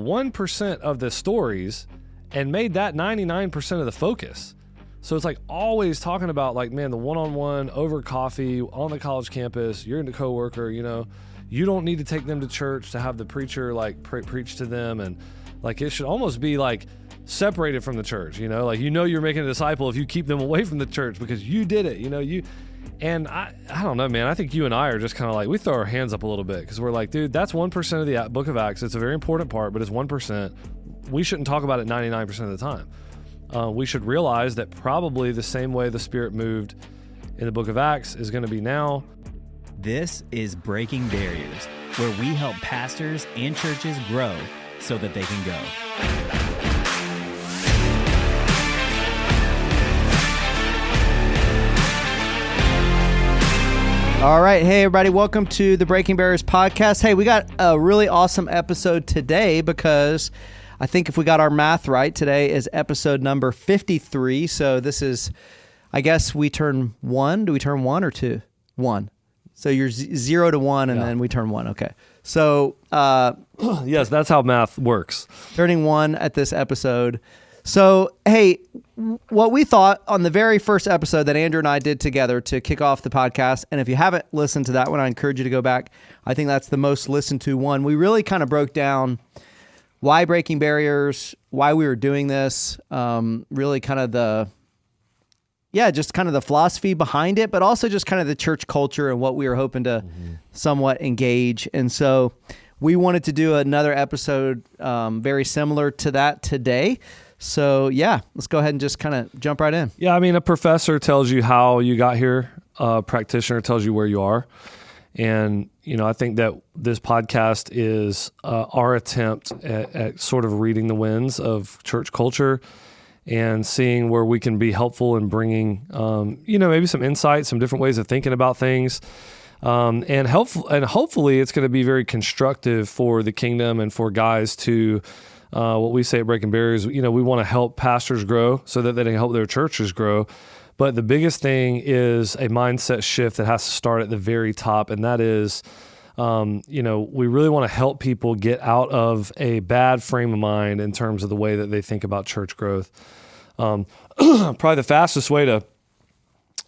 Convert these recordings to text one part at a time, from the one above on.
1% of the stories and made that 99% of the focus. So it's like always talking about like, man, the one-on-one over coffee on the college campus, you're the coworker, you know, you don't need to take them to church to have the preacher like preach to them. And like, it should almost be like separated from the church, you know, like, you know, you're making a disciple if you keep them away from the church because you did it, you know, and I don't know, man, I think you and I are just kind of like, we throw our hands up a little bit because we're like, dude, that's 1% of the book of Acts. It's a very important part, but it's 1%. We shouldn't talk about it 99% of the time. We should realize that probably the same way the Spirit moved in the book of Acts is going to be now. This is Breaking Barriers, where we help pastors and churches grow so that they can go. All right. Hey, everybody. Welcome to the Breaking Barriers podcast. Hey, we got a really awesome episode today because I think if we got our math right, today is episode number 53. So this is, I guess we turn 1. Do we turn 1 or 2? 1. So you're 0 to 1 and then we turn 1. Okay. So, yes, that's how math works. Turning 1 at this episode. So, hey, what we thought on the very first episode that Andrew and I did together to kick off the podcast, and if you haven't listened to that one, I encourage you to go back. I think that's the most listened to one. We really kind of broke down why Breaking Barriers, why we were doing this, really kind of just kind of the philosophy behind it, but also just kind of the church culture and what we were hoping to somewhat engage. And so we wanted to do another episode very similar to that today. So yeah, let's go ahead and just kind of jump right in. Yeah, I mean, a professor tells you how you got here. A practitioner tells you where you are. And, you know, I think that this podcast is our attempt at sort of reading the winds of church culture and seeing where we can be helpful in bringing, maybe some insight, some different ways of thinking about things. And hopefully it's going to be very constructive for the kingdom and for guys to, what we say at Breaking Barriers, you know, we want to help pastors grow so that they can help their churches grow. But the biggest thing is a mindset shift that has to start at the very top, and that is, we really want to help people get out of a bad frame of mind in terms of the way that they think about church growth. Probably the fastest way to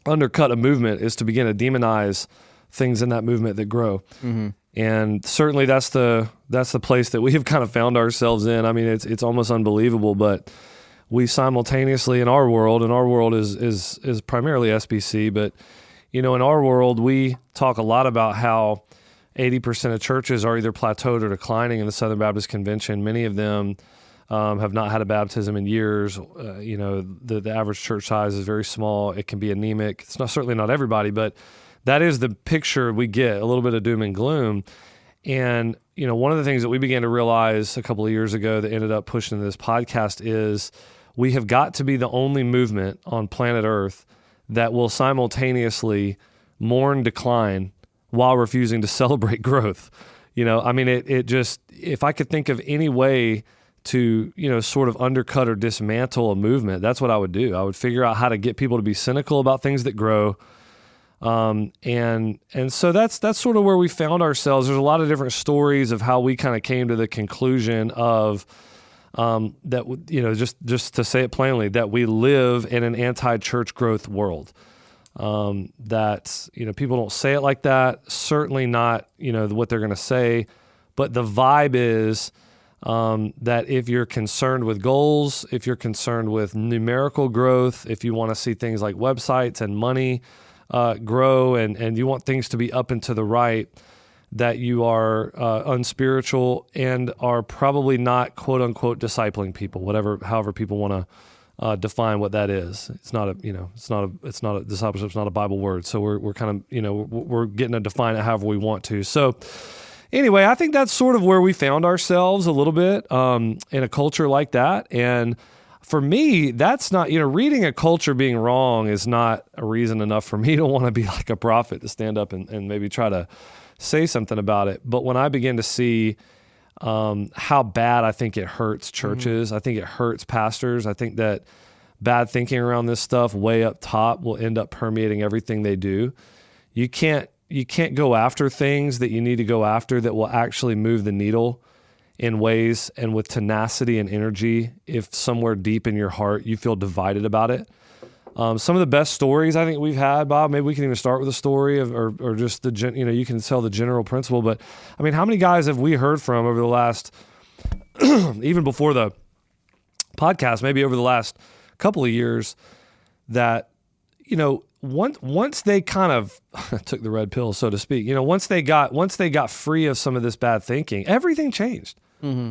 undercut a movement is to begin to demonize things in that movement that grow. Mm-hmm. And certainly that's the place that we have kind of found ourselves in. I mean, it's almost unbelievable, but we simultaneously in our world is primarily SBC, but you know, in our world, we talk a lot about how 80% of churches are either plateaued or declining in the Southern Baptist Convention. Many of them have not had a baptism in years. The average church size is very small. It can be anemic. It's certainly not everybody, but that is the picture we get, a little bit of doom and gloom. And, you know, one of the things that we began to realize a couple of years ago that ended up pushing this podcast is we have got to be the only movement on planet Earth that will simultaneously mourn decline while refusing to celebrate growth. You know, I mean, it just, if I could think of any way to, you know, sort of undercut or dismantle a movement, that's what I would do. I would figure out how to get people to be cynical about things that grow. And so that's sort of where we found ourselves. There's a lot of different stories of how we kind of came to the conclusion of, that, you know, just to say it plainly, that we live in an anti-church growth world. That, you know, people don't say it like that, certainly not, you know, what they're going to say, but the vibe is, that if you're concerned with goals, if you're concerned with numerical growth, if you want to see things like websites and money, grow and you want things to be up and to the right, that you are unspiritual and are probably not quote unquote discipling people, however people want to define what that is. It's not a discipleship's not a Bible word. So we're kind of, you know, we're getting to define it however we want to. So anyway, I think that's sort of where we found ourselves a little bit in a culture like that. And for me, that's not, you know, reading a culture being wrong is not a reason enough for me to want to be like a prophet to stand up and maybe try to say something about it. But when I begin to see how bad I think it hurts churches, I think it hurts pastors. I think that bad thinking around this stuff way up top will end up permeating everything they do. You can't go after things that you need to go after that will actually move the needle in ways and with tenacity and energy if somewhere deep in your heart you feel divided about it. Some of the best stories I think we've had, Bob, maybe we can even start with a story or just you can tell the general principle. But I mean, how many guys have we heard from over the last, even before the podcast, maybe over the last couple of years that, once they kind of took the red pill, so to speak, once they got free of some of this bad thinking, everything changed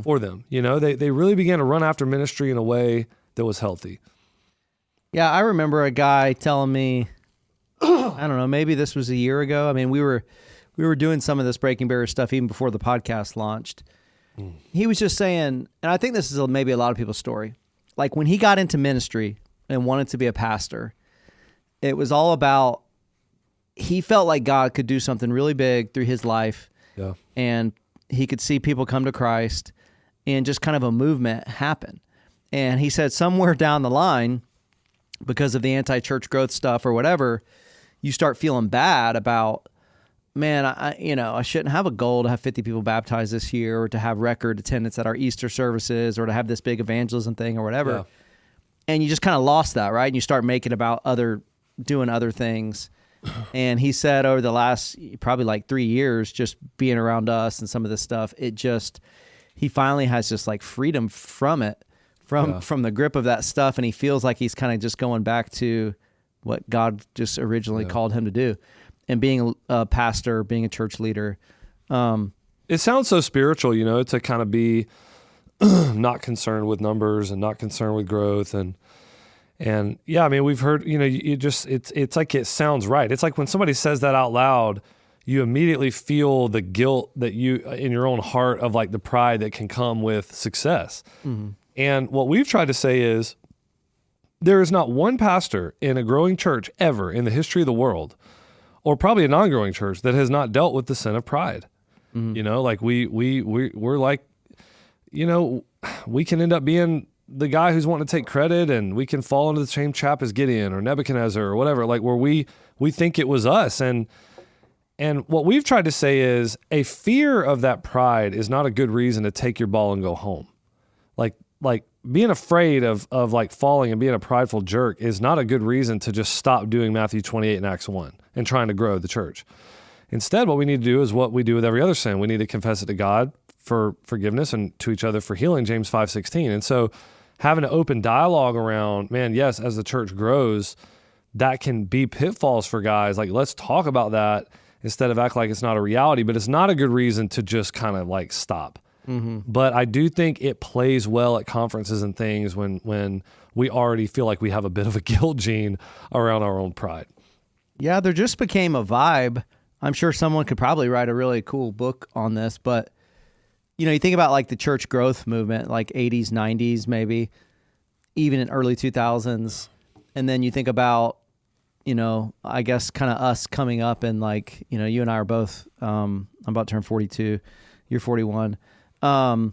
for them. They really began to run after ministry in a way that was healthy. Yeah, I remember a guy telling me, I don't know, maybe this was a year ago. I mean, we were doing some of this Breaking Barriers stuff even before the podcast launched. He was just saying, and I think this is maybe a lot of people's story, like when he got into ministry and wanted to be a pastor, it was all about, he felt like God could do something really big through his life. Yeah. And he could see people come to Christ and just kind of a movement happen. And he said somewhere down the line, because of the anti-church growth stuff or whatever, you start feeling bad about, man, I shouldn't have a goal to have 50 people baptized this year or to have record attendance at our Easter services or to have this big evangelism thing or whatever. Yeah. And you just kind of lost that, right? And you start making about doing other things. And he said over the last probably like 3 years, just being around us and some of this stuff, he finally has just like freedom from it. From the grip of that stuff, and he feels like he's kind of just going back to what God just originally called him to do, and being a pastor, being a church leader. It sounds so spiritual, to kind of be not concerned with numbers and not concerned with growth, and yeah, I mean, we've heard, it's like it sounds right. It's like when somebody says that out loud, you immediately feel the guilt that you in your own heart of like the pride that can come with success. Mm-hmm. And what we've tried to say is there is not one pastor in a growing church ever in the history of the world, or probably a non-growing church, that has not dealt with the sin of pride. Mm-hmm. Like we're like, we can end up being the guy who's wanting to take credit, and we can fall into the same trap as Gideon or Nebuchadnezzar or whatever, like where we think it was us. And what we've tried to say is a fear of that pride is not a good reason to take your ball and go home. Like being afraid of like falling and being a prideful jerk is not a good reason to just stop doing Matthew 28 and Acts 1 and trying to grow the church. Instead, what we need to do is what we do with every other sin. We need to confess it to God for forgiveness and to each other for healing, James 5:16. And so having an open dialogue around, man, yes, as the church grows, that can be pitfalls for guys. Like, let's talk about that instead of act like it's not a reality, but it's not a good reason to just kind of like stop. Mm-hmm. But I do think it plays well at conferences and things when we already feel like we have a bit of a guilt gene around our own pride. Yeah, there just became a vibe. I'm sure someone could probably write a really cool book on this, but you think about like the church growth movement, like 80s, 90s, maybe even in early 2000s. And then you think about, I guess kind of us coming up and like, you and I are both, I'm about to turn 42, you're 41. At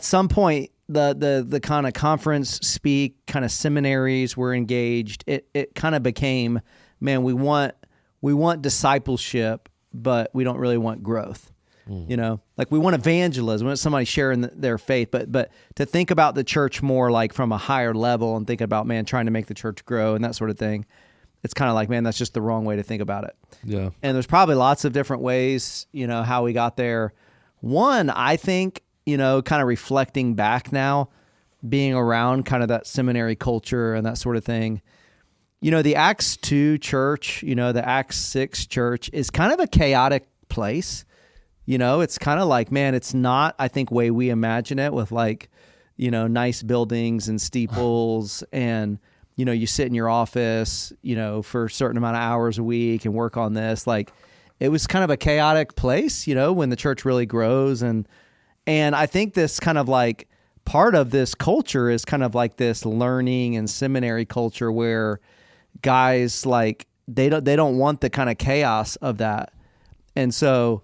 some point, the kind of conference speak, kind of seminaries were engaged. It kind of became, man, we want discipleship, but we don't really want growth. Like we want evangelism, we want somebody sharing their faith, but to think about the church more like from a higher level and think about, man, trying to make the church grow and that sort of thing. It's kind of like, man, that's just the wrong way to think about it. Yeah. And there's probably lots of different ways, how we got there. One, I think, kind of reflecting back now, being around kind of that seminary culture and that sort of thing, the Acts 2 church, the Acts 6 church is kind of a chaotic place. It's kind of like, man, it's not, I think, way we imagine it with like, nice buildings and steeples and, you sit in your office, for a certain amount of hours a week and work on this. Like, it was kind of a chaotic place, when the church really grows. And I think this kind of like part of this culture is kind of like this learning and seminary culture where guys like, they don't want the kind of chaos of that. And so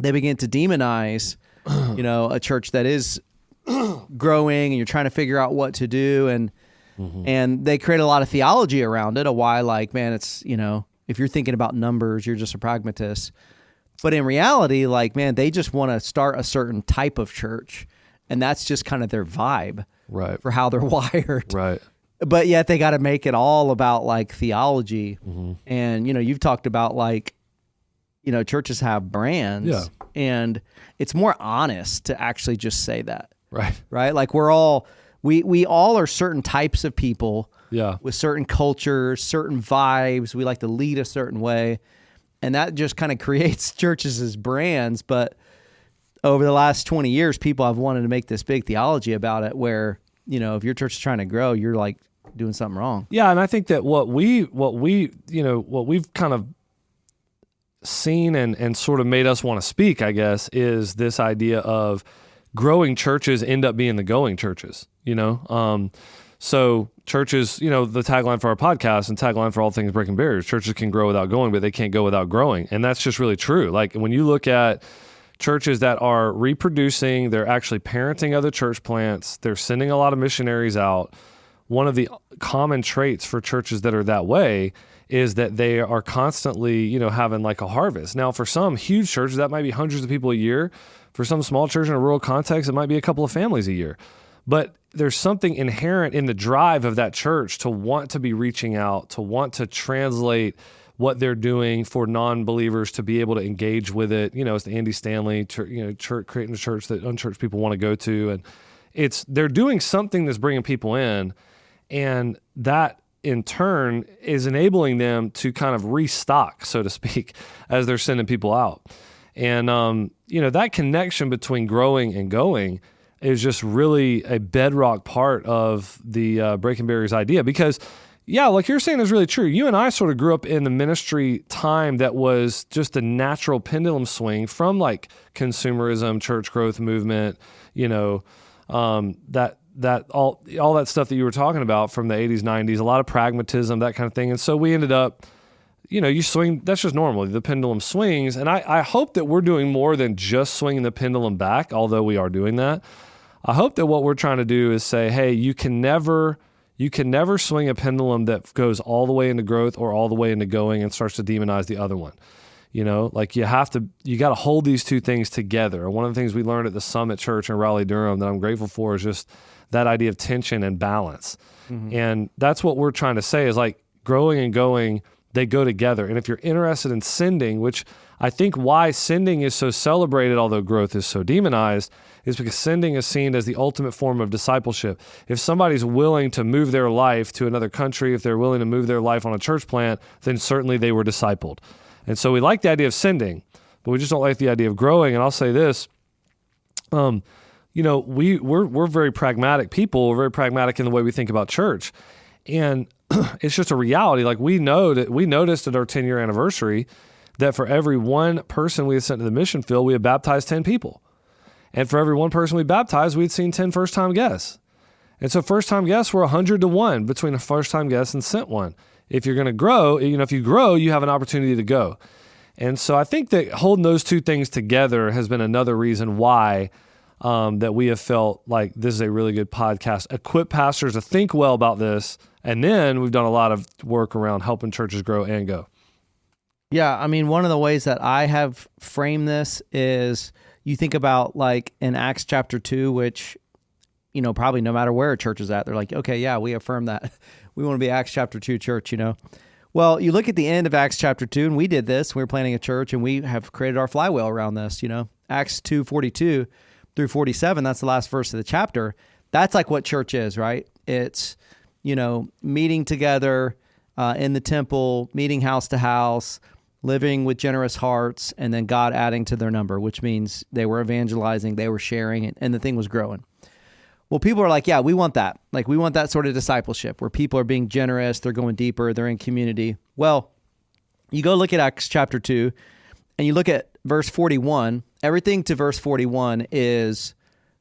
they begin to demonize, a church that is growing and you're trying to figure out what to do. And they create a lot of theology around it, of why, like, man, it's, if you're thinking about numbers, you're just a pragmatist. But in reality, like, man, they just want to start a certain type of church, and that's just kind of their vibe Right. for how they're wired. Right. But yet they got to make it all about like theology. And, you've talked about like, churches have brands, Yeah. and it's more honest to actually just say that. Right. Right? Like we all are certain types of people Yeah. with certain cultures, certain vibes. We like to lead a certain way. And that just kind of creates churches as brands. But over the last 20 years, people have wanted to make this big theology about it where, if your church is trying to grow, you're like doing something wrong. Yeah. And I think that what we've kind of seen and sort of made us want to speak, I guess, is this idea of growing churches end up being the going churches, So churches, the tagline for our podcast and tagline for all things breaking barriers, churches can grow without going, but they can't go without growing. And that's just really true. Like when you look at churches that are reproducing, they're actually parenting other church plants, they're sending a lot of missionaries out. One of the common traits for churches that are that way is that they are constantly, having like a harvest. Now, for some huge churches, that might be hundreds of people a year. For some small church in a rural context, it might be a couple of families a year. But there's something inherent in the drive of that church to want to be reaching out, to want to translate what they're doing for non-believers to be able to engage with it. It's the Andy Stanley, church, creating a church that unchurched people want to go to. And they're doing something that's bringing people in, and that in turn is enabling them to kind of restock, so to speak, as they're sending people out. And, that connection between growing and going is just really a bedrock part of the Breaking Barriers idea. Because, like you're saying is really true. You and I sort of grew up in the ministry time that was just a natural pendulum swing from like consumerism, church growth movement, that all that stuff that you were talking about from the 80s, 90s, a lot of pragmatism, that kind of thing. And so we ended up, you swing, that's just normal. The pendulum swings. And I hope that we're doing more than just swinging the pendulum back, although we are doing that. I hope that what we're trying to do is say, hey, you can never swing a pendulum that goes all the way into growth or all the way into going and starts to demonize the other one. Like you got to hold these two things together. And one of the things we learned at the Summit Church in Raleigh-Durham that I'm grateful for is just that idea of tension and balance. And that's what we're trying to say is like growing and going, they go together. And if you're interested in sending, which I think why sending is so celebrated, although growth is so demonized, is because sending is seen as the ultimate form of discipleship. If somebody's willing to move their life to another country, if they're willing to move their life on a church plant, then certainly they were discipled. And so we like the idea of sending, but we just don't like the idea of growing. And I'll say this, we're very pragmatic people. We're very pragmatic in the way we think about church. And it's just a reality. Like we noticed at our 10-year anniversary that for every one person we had sent to the mission field, we had baptized 10 people. And for every one person we baptized, we'd seen 10 first-time guests. And so first-time guests were 100 to 1 between a first-time guest and sent one. If you're going to grow, if you grow, you have an opportunity to go. And so I think that holding those two things together has been another reason why that we have felt like this is a really good podcast. Equip pastors to think well about this. And then we've done a lot of work around helping churches grow and go. Yeah, I mean, one of the ways that I have framed this is you think about like in Acts chapter 2, which, probably no matter where a church is at, they're like, okay, yeah, we affirm that. We want to be Acts chapter 2 church, Well, you look at the end of Acts chapter 2, and we did this. We were planning a church, and we have created our flywheel around this, Acts 2:42 through 47, that's the last verse of the chapter. That's like what church is, right? It's, meeting together in the temple, meeting house to house, living with generous hearts, and then God adding to their number, which means they were evangelizing, they were sharing, and the thing was growing. Well, people are like, yeah, we want that. Like, we want that sort of discipleship where people are being generous, they're going deeper, they're in community. Well, you go look at Acts chapter 2, and you look at verse 41. Everything to verse 41 is,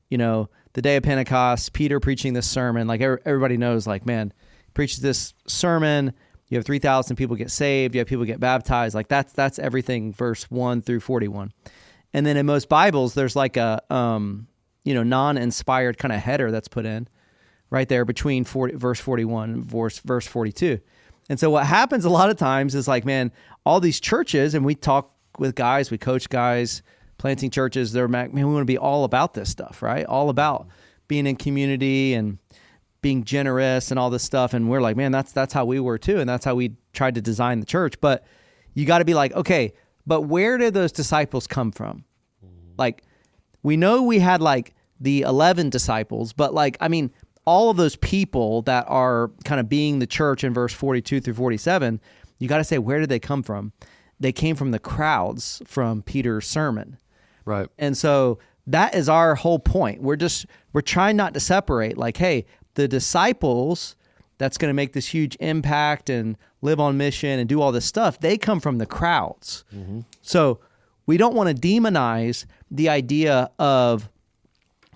the day of Pentecost, Peter preaching this sermon. Like, everybody knows, like, man, preaches this sermon. You have 3,000 people get saved. You have people get baptized. Like, that's everything, verse 1 through 41. And then in most Bibles, there's like a non-inspired kind of header that's put in right there between verse 41 and verse 42. And so what happens a lot of times is like, man, all these churches, and we talk with guys, we coach guys, planting churches. They're, man, we want to be all about this stuff, right? All about being in community and being generous and all this stuff. And we're like, man, that's how we were too. And that's how we tried to design the church. But you got to be like, okay, but where did those disciples come from? Like, we know we had like the 11 disciples, but like, I mean, all of those people that are kind of being the church in verse 42 through 47, you got to say, where did they come from? They came from the crowds from Peter's sermon. Right. And so that is our whole point. We're trying not to separate like, hey, the disciples that's going to make this huge impact and live on mission and do all this stuff, they come from the crowds. Mm-hmm. So we don't want to demonize the idea of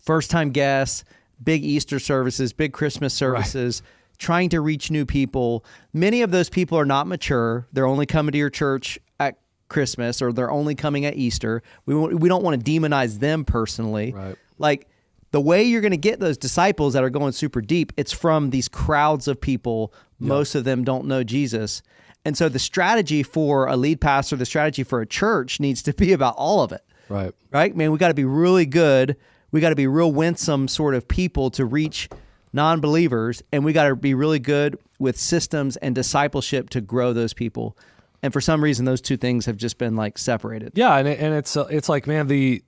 first-time guests, big Easter services, big Christmas services, trying to reach new people. Many of those people are not mature. They're only coming to your church at Christmas, or they're only coming at Easter. We don't want to demonize them personally. Right. Like, the way you're going to get those disciples that are going super deep, it's from these crowds of people. Yep. Most of them don't know Jesus. And so the strategy for a lead pastor, the strategy for a church needs to be about all of it. Right. Right? Man, we got to be really good. We got to be real winsome sort of people to reach non-believers. And we got to be really good with systems and discipleship to grow those people. And for some reason, those two things have just been like separated. Yeah. And it's like, man, the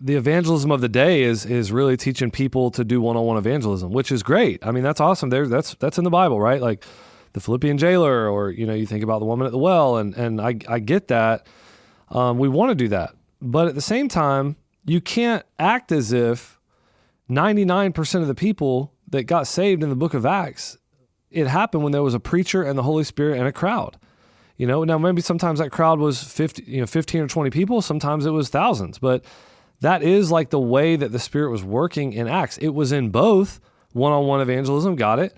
evangelism of the day is really teaching people to do one-on-one evangelism, which is great. I mean, that's awesome. That's in the Bible, right? Like the Philippian jailer, or, you know, you think about the woman at the well, and I get that. We want to do that. But at the same time, you can't act as if 99% of the people that got saved in the book of Acts, it happened when there was a preacher and the Holy Spirit and a crowd. You know, now maybe sometimes that crowd was 15 or 20 people. Sometimes it was thousands, but that is like the way that the Spirit was working in Acts. It was in both one-on-one evangelism. Got it.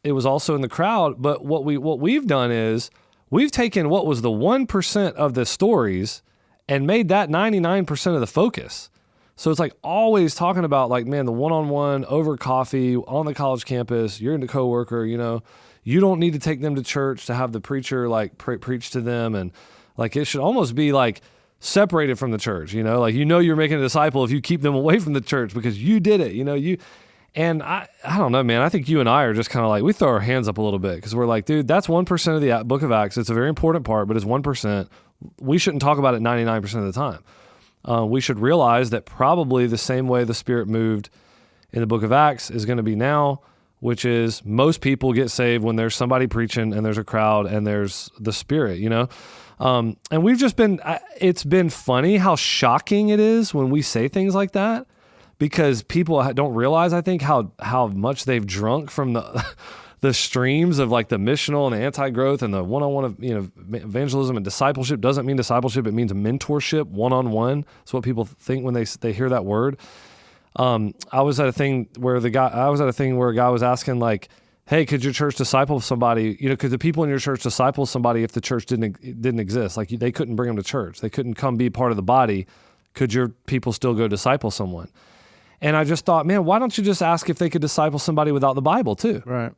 It was also in the crowd. But what we've done is we've taken what was the 1% of the stories and made that 99% of the focus. So it's like always talking about like, man, the one-on-one over coffee on the college campus, you're a coworker, you know, you don't need to take them to church to have the preacher like preach to them. And like, it should almost be like separated from the church, you know, like, you know, you're making a disciple if you keep them away from the church because you did it, you know, and I don't know, man, I think you and I are just kind of like, we throw our hands up a little bit because we're like, dude, that's 1% of the book of Acts. It's a very important part, but it's 1%. We shouldn't talk about it 99% of the time. We should realize that probably the same way the Spirit moved in the book of Acts is going to be now, which is most people get saved when there's somebody preaching and there's a crowd and there's the Spirit, you know? And we've just been, it's been funny how shocking it is when we say things like that, because people don't realize, I think, how much they've drunk from the streams of like the missional and the anti-growth and the one-on-one, you know, evangelism and discipleship. Doesn't mean discipleship. It means mentorship, one-on-one. That's what people think when they hear that word. I was at a thing where a guy was asking like, hey, could your church disciple somebody? You know, could the people in your church disciple somebody if the church didn't exist? Like they couldn't bring them to church. They couldn't come be part of the body. Could your people still go disciple someone? And I just thought, man, why don't you just ask if they could disciple somebody without the Bible too? Right.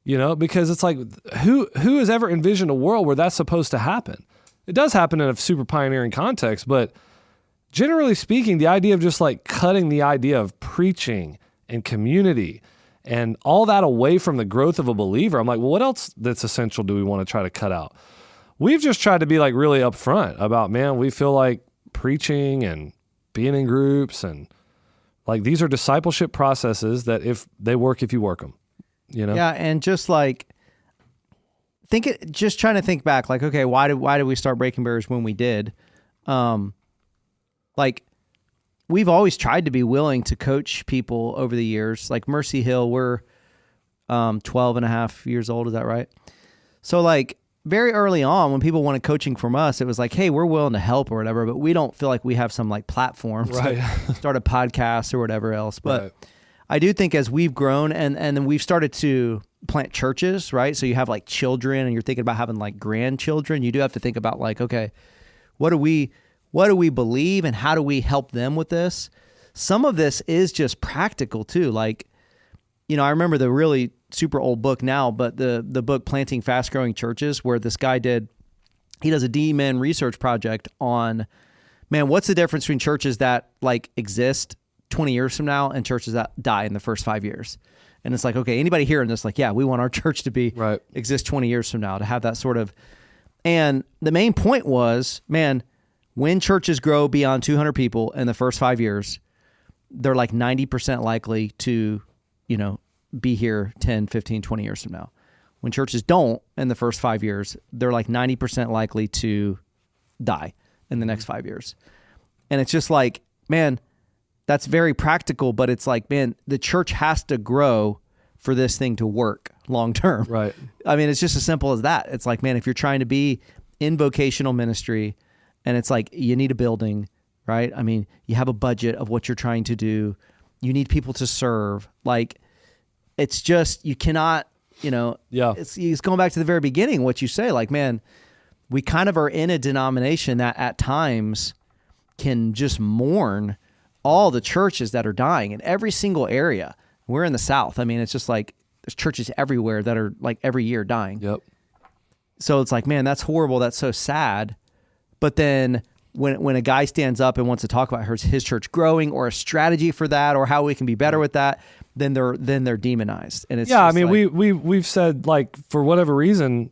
You know, because it's like, who has ever envisioned a world where that's supposed to happen? It does happen in a super pioneering context, but generally speaking, the idea of just like cutting the idea of preaching and community and all that away from the growth of a believer, I'm like, well, what else that's essential do we want to try to cut out? We've just tried to be like really upfront about, man, we feel like preaching and being in groups and like these are discipleship processes that if they work, if you work them, you know? Yeah. And just like, just trying to think back, like, okay, why did we start Breaking Barriers when we did? Like, we've always tried to be willing to coach people over the years. Like Mercy Hill, we're 12 and a half years old. Is that right? So like very early on when people wanted coaching from us, it was like, hey, we're willing to help or whatever, but we don't feel like we have some like platform to start a podcast or whatever else. But right. I do think as we've grown and then we've started to plant churches, right? So you have like children and you're thinking about having like grandchildren. You do have to think about like, okay, what do we believe and how do we help them with this? Some of this is just practical too. Like, you know, I remember the really super old book now, but the book Planting Fast Growing Churches, where this guy did he does a D-Men research project on, man, what's the difference between churches that like exist 20 years from now and churches that die in the first 5 years? And it's like, okay, anybody hearing this, like, yeah, we want our church to be exist 20 years from now, to have that sort of. And the main point was, man, when churches grow beyond 200 people in the first 5 years, they're like 90% likely to, be here 10, 15, 20 years from now. When churches don't in the first 5 years, they're like 90% likely to die in the next 5 years. And it's just like, man, that's very practical, but it's like, man, the church has to grow for this thing to work long term. Right. I mean, it's just as simple as that. It's like, man, if you're trying to be in vocational ministry and it's like, you need a building, right? I mean, you have a budget of what you're trying to do. You need people to serve. Like, it's just, you cannot, it's going back to the very beginning, what you say, like, man, we kind of are in a denomination that at times can just mourn all the churches that are dying in every single area. We're in the South. I mean, it's just like there's churches everywhere that are like every year dying. Yep. So it's like, man, that's horrible. That's so sad. But then when a guy stands up and wants to talk about his church growing or a strategy for that or how we can be better with that, then they're demonized. And it's I mean, like, we've said, like, for whatever reason,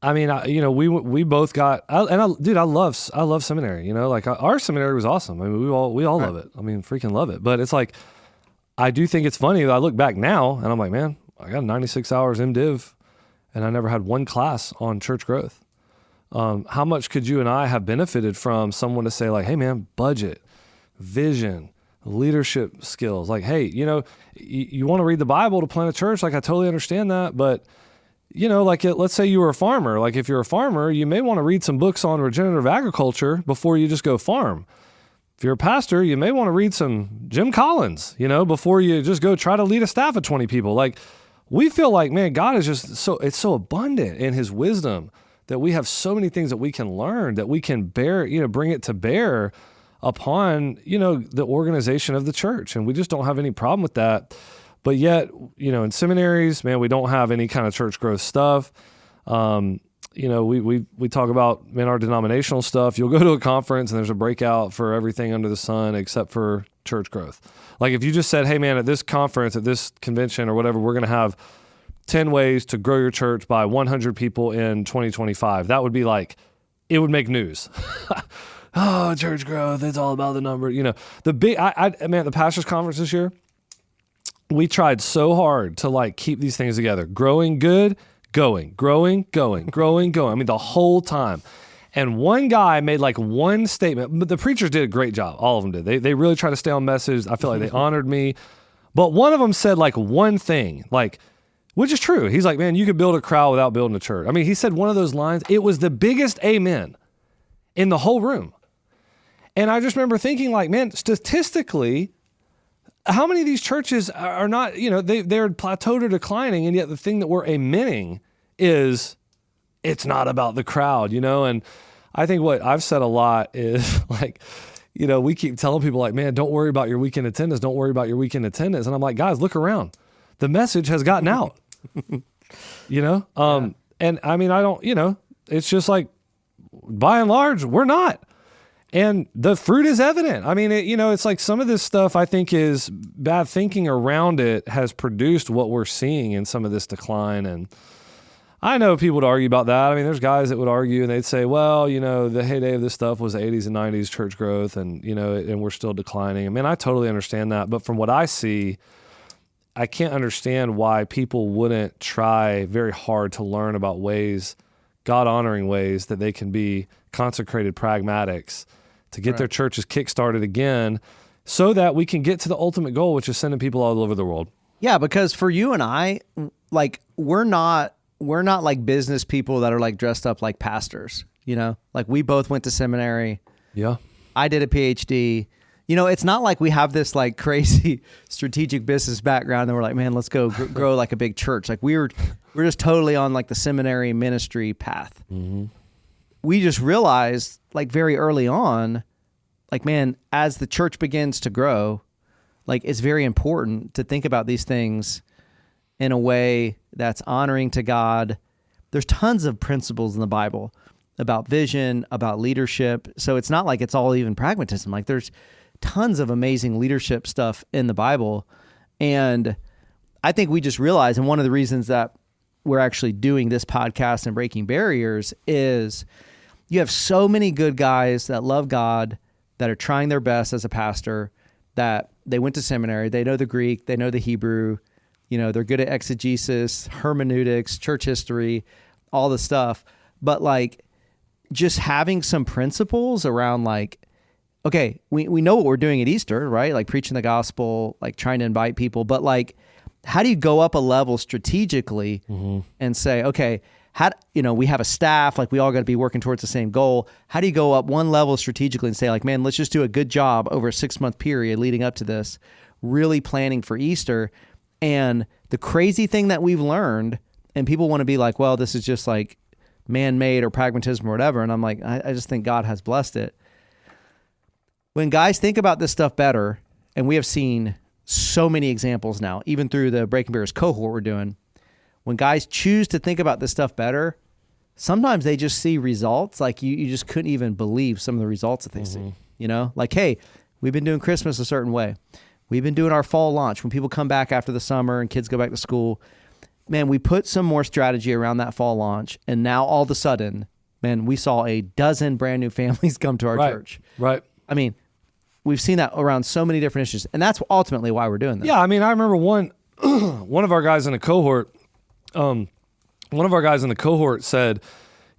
I mean, we both got, I love seminary, like our seminary was awesome. I mean, we all love it. I mean, freaking love it. But it's like, I do think it's funny that I look back now and I'm like, man, I got 96 hours MDiv and I never had one class on church growth. How much could you and I have benefited from someone to say, like, hey man, budget, vision, leadership skills. Like, hey, you want to read the Bible to plant a church. Like, I totally understand that. But, let's say you were a farmer. Like, if you're a farmer, you may want to read some books on regenerative agriculture before you just go farm. If you're a pastor, you may want to read some Jim Collins, before you just go try to lead a staff of 20 people. Like, we feel like, man, God is just it's so abundant in his wisdom that we have so many things that we can learn, that we can bring it to bear upon, the organization of the church. And we just don't have any problem with that. But yet, in seminaries, man, we don't have any kind of church growth stuff. We talk about, man, our denominational stuff. You'll go to a conference and there's a breakout for everything under the sun except for church growth. Like, if you just said, hey man, at this conference, at this convention or whatever, we're going to have 10 ways to grow your church by 100 people in 2025. That would be like, it would make news. Oh, church growth, it's all about the number. The pastors conference this year, we tried so hard to like keep these things together. Growing good, going. I mean, the whole time. And one guy made like one statement, but the preachers did a great job. All of them did. They really tried to stay on message. I feel like they honored me. But one of them said like one thing, like, which is true. He's like, man, you could build a crowd without building a church. I mean, he said one of those lines. It was the biggest amen in the whole room. And I just remember thinking, like, man, statistically, how many of these churches are not, they're plateaued or declining, and yet the thing that we're amening is it's not about the crowd, And I think what I've said a lot is like, we keep telling people like, man, don't worry about your weekend attendance. Don't worry about your weekend attendance. And I'm like, guys, look around. The message has gotten out, And I mean, I don't, it's just like, by and large, we're not. And the fruit is evident. I mean, it's like some of this stuff I think is bad thinking around it has produced what we're seeing in some of this decline. And I know people would argue about that. I mean, there's guys that would argue and they'd say, well, the heyday of this stuff was the 80s and 90s church growth and, and we're still declining. I mean, I totally understand that. But from what I see, I can't understand why people wouldn't try very hard to learn about ways, God-honoring ways that they can be consecrated pragmatics to get their churches kick-started again so that we can get to the ultimate goal, which is sending people all over the world. Yeah, because for you and I, like, we're not like business people that are like dressed up like pastors, Like, we both went to seminary. Yeah. I did a PhD. It's not like we have this like crazy strategic business background and we're like, man, let's go grow like a big church. Like, we're just totally on like the seminary ministry path. Mm-hmm. We just realized like very early on, like, man, as the church begins to grow, like, it's very important to think about these things in a way that's honoring to God. There's tons of principles in the Bible about vision, about leadership. So it's not like it's all even pragmatism. Like there's tons of amazing leadership stuff in the Bible. And I think we just realized, and one of the reasons that we're actually doing this podcast and breaking barriers is you have so many good guys that love God, that are trying their best as a pastor, that they went to seminary, they know the Greek, they know the Hebrew, they're good at exegesis, hermeneutics, church history, all the stuff. But like just having some principles around like, okay, we know what we're doing at Easter, right? Like preaching the gospel, like trying to invite people, but like, how do you go up a level strategically and say, okay, we have a staff, like we all got to be working towards the same goal. How do you go up one level strategically and say like, man, let's just do a good job over a 6-month period leading up to this, really planning for Easter. And the crazy thing that we've learned, and people want to be like, well, this is just like man-made or pragmatism or whatever. And I'm like, I just think God has blessed it. When guys think about this stuff better, and we have seen so many examples now, even through the Breaking Barriers cohort we're doing, when guys choose to think about this stuff better, sometimes they just see results like you just couldn't even believe some of the results that they see. Like, hey, we've been doing Christmas a certain way. We've been doing our fall launch when people come back after the summer and kids go back to school. Man, we put some more strategy around that fall launch, and now all of a sudden, man, we saw a dozen brand new families come to our church. Right. I mean, we've seen that around so many different issues, and that's ultimately why we're doing this. Yeah, I mean, I remember one of our guys in the cohort. One of our guys in the cohort said,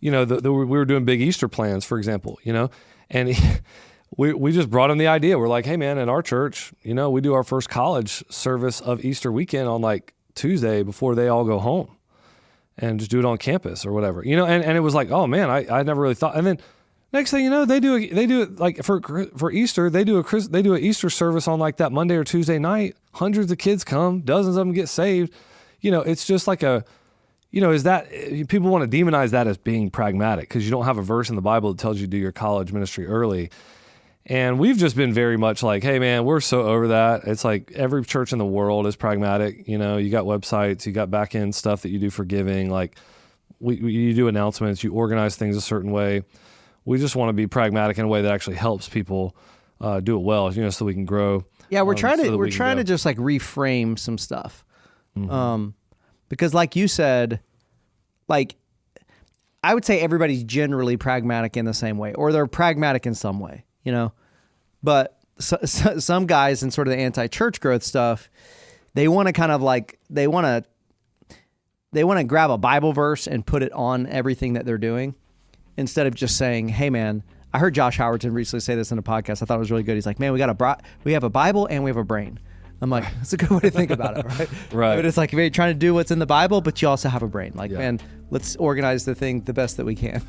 we were doing big Easter plans, for example, and we just brought him the idea. We're like, hey man, in our church, we do our first college service of Easter weekend on like Tuesday before they all go home, and just do it on campus or whatever, and it was like, oh man, I never really thought. And then next thing you know, they do it like for Easter, they do an Easter service on like that Monday or Tuesday night. Hundreds of kids come, dozens of them get saved. It's just like is that people want to demonize that as being pragmatic because you don't have a verse in the Bible that tells you to do your college ministry early. And we've just been very much like, hey man, we're so over that. It's like every church in the world is pragmatic. You got websites, you got back end stuff that you do for giving. Like you do announcements, you organize things a certain way. We just want to be pragmatic in a way that actually helps people do it well, so we can grow. Yeah, we're trying to just like reframe some stuff. Because like you said, like I would say everybody's generally pragmatic in the same way, or they're pragmatic in some way, but some guys in sort of the anti-church growth stuff, they want to kind of like, they want to grab a Bible verse and put it on everything that they're doing instead of just saying, hey man, I heard Josh Howerton recently say this in a podcast. I thought it was really good. He's like, man, we have a Bible and we have a brain. I'm like, that's a good way to think about it, right? Right. But it's like you're trying to do what's in the Bible, but you also have a brain. Like, man, let's organize the thing the best that we can.